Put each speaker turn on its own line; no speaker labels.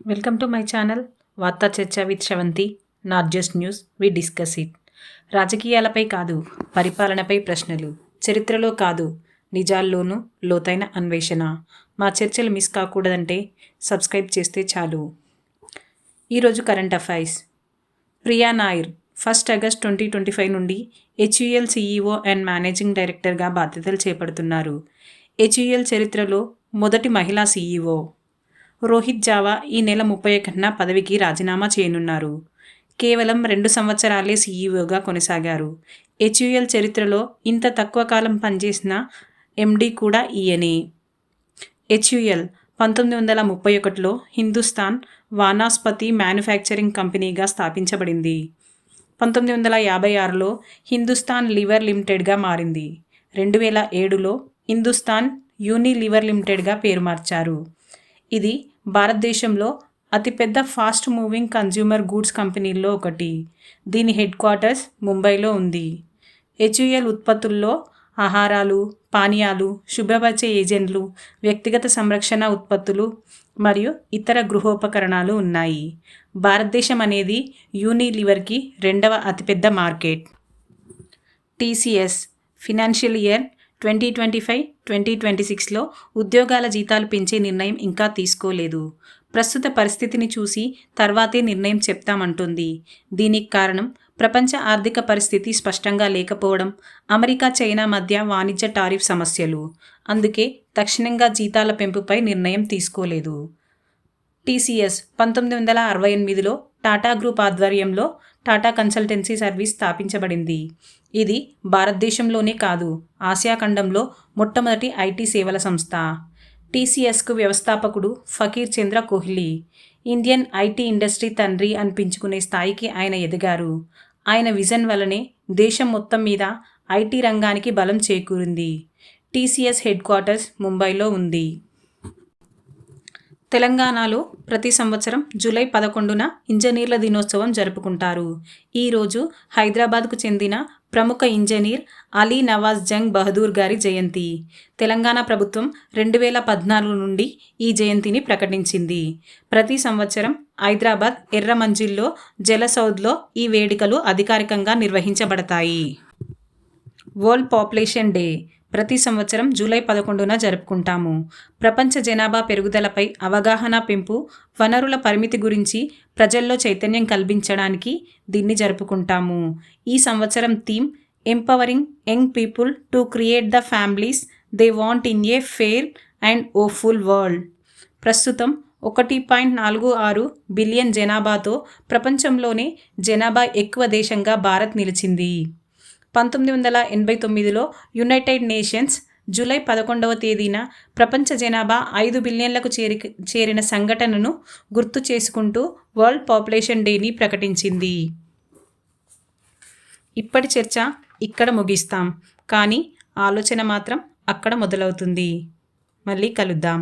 Welcome to my channel వార్తా చర్చ with Sravanthi. Not just news, we discuss it. రాజకీయాలపై కాదు, పరిపాలనపై ప్రశ్నలు, చరిత్రలో కాదు, నిజాల్లోనూ లోతైన అన్వేషణ. మా చర్చలు మిస్ కాకూడదంటే సబ్స్క్రైబ్ చేస్తే చాలు. ఈరోజు current affairs. Priya Nair 1 August 2025 నుండి హెచ్యుఎల్ CEO అండ్ మేనేజింగ్ డైరెక్టర్గా బాధ్యతలు చేపడుతున్నారు. హెచ్యుఎల్ చరిత్రలో మొదటి మహిళా CEO. రోహిత్ జావా ఈ నెల 31న పదవికి రాజీనామా చేయనున్నారు. కేవలం 2 సంవత్సరాలే CEOగా కొనసాగారు. హెచ్యుఎల్ చరిత్రలో ఇంత తక్కువ కాలం పనిచేసిన MD కూడా ఈయనే. హెచ్యుఎల్ 1931లో హిందుస్థాన్ వానాస్పతి మ్యానుఫ్యాక్చరింగ్ కంపెనీగా స్థాపించబడింది. 1956లో హిందుస్థాన్ లివర్ లిమిటెడ్గా మారింది. 2007లో హిందుస్థాన్ యూనిలివర్ లిమిటెడ్గా పేరు మార్చారు. ఇది భారతదేశంలో అతిపెద్ద ఫాస్ట్ మూవింగ్ కన్జ్యూమర్ గూడ్స్ కంపెనీల్లో ఒకటి. దీని హెడ్ క్వార్టర్స్ ముంబైలో ఉంది. హెచ్యుఎల్ ఉత్పత్తుల్లో ఆహారాలు, పానీయాలు, శుభ్రపరిచే ఏజెంట్లు, వ్యక్తిగత సంరక్షణ ఉత్పత్తులు మరియు ఇతర గృహోపకరణాలు ఉన్నాయి. భారతదేశం అనేది యూనిలివర్కి 2వ అతిపెద్ద మార్కెట్. TCS ఫినాన్షియల్ ఇయర్ 2025-2026లో ఉద్యోగాల జీతాలు పెంచే నిర్ణయం ఇంకా తీసుకోలేదు. ప్రస్తుత పరిస్థితిని చూసి తర్వాతే నిర్ణయం చెప్తామంటుంది. దీనికి కారణం ప్రపంచ ఆర్థిక పరిస్థితి స్పష్టంగా లేకపోవడం, అమెరికా చైనా మధ్య వాణిజ్య టారిఫ్ సమస్యలు. అందుకే తక్షణంగా జీతాల పెంపుపై నిర్ణయం తీసుకోలేదు. TCS 1968లో టాటా గ్రూప్ ఆధ్వర్యంలో టాటా కన్సల్టెన్సీ సర్వీస్ స్థాపించబడింది. ఇది భారతదేశంలోనే కాదు, ఆసియా ఖండంలో మొట్టమొదటి IT సేవల సంస్థ. TCSకు వ్యవస్థాపకుడు ఫకీర్ చంద్ర కోహ్లీ. ఇండియన్ IT ఇండస్ట్రీ తండ్రి అనిపించుకునే స్థాయికి ఆయన ఎదిగారు. ఆయన విజన్ వల్లనే దేశం మొత్తం మీద IT రంగానికి బలం చేకూరింది. TCS హెడ్ క్వార్టర్స్ ముంబైలో ఉంది. తెలంగాణలో ప్రతి సంవత్సరం జూలై 11న ఇంజనీర్ల దినోత్సవం జరుపుకుంటారు. ఈరోజు హైదరాబాద్కు చెందిన ప్రముఖ ఇంజనీర్ అలీ నవాజ్ జంగ్ బహదూర్ గారి జయంతి. తెలంగాణ ప్రభుత్వం 2014 నుండి ఈ జయంతిని ప్రకటించింది. ప్రతి సంవత్సరం హైదరాబాద్ ఎర్రమంజిల్లో జలసౌధ్లో ఈ వేడుకలు అధికారికంగా నిర్వహించబడతాయి. వరల్డ్ పాపులేషన్ డే ప్రతి సంవత్సరం జూలై 11న జరుపుకుంటాము. ప్రపంచ జనాభా పెరుగుదలపై అవగాహన పెంపు, వనరుల పరిమితి గురించి ప్రజల్లో చైతన్యం కల్పించడానికి దీన్ని జరుపుకుంటాము. ఈ సంవత్సరం theme empowering young people to create the families they want in a fair and hopeful world. ప్రస్తుతం 1.46 బిలియన్ జనాభాతో ప్రపంచంలోనే జనాభా ఎక్కువ దేశంగా భారత్ నిలిచింది. 1989లో యునైటెడ్ నేషన్స్ జూలై 11వ తేదీన ప్రపంచ జనాభా 5 బిలియన్లకు చేరిన సంఘటనను గుర్తు చేసుకుంటూ వరల్డ్ పాపులేషన్ డేని ప్రకటించింది. ఇప్పటి చర్చ ఇక్కడ ముగిస్తాం, కానీ ఆలోచన మాత్రం అక్కడ మొదలవుతుంది. మళ్ళీ కలుద్దాం.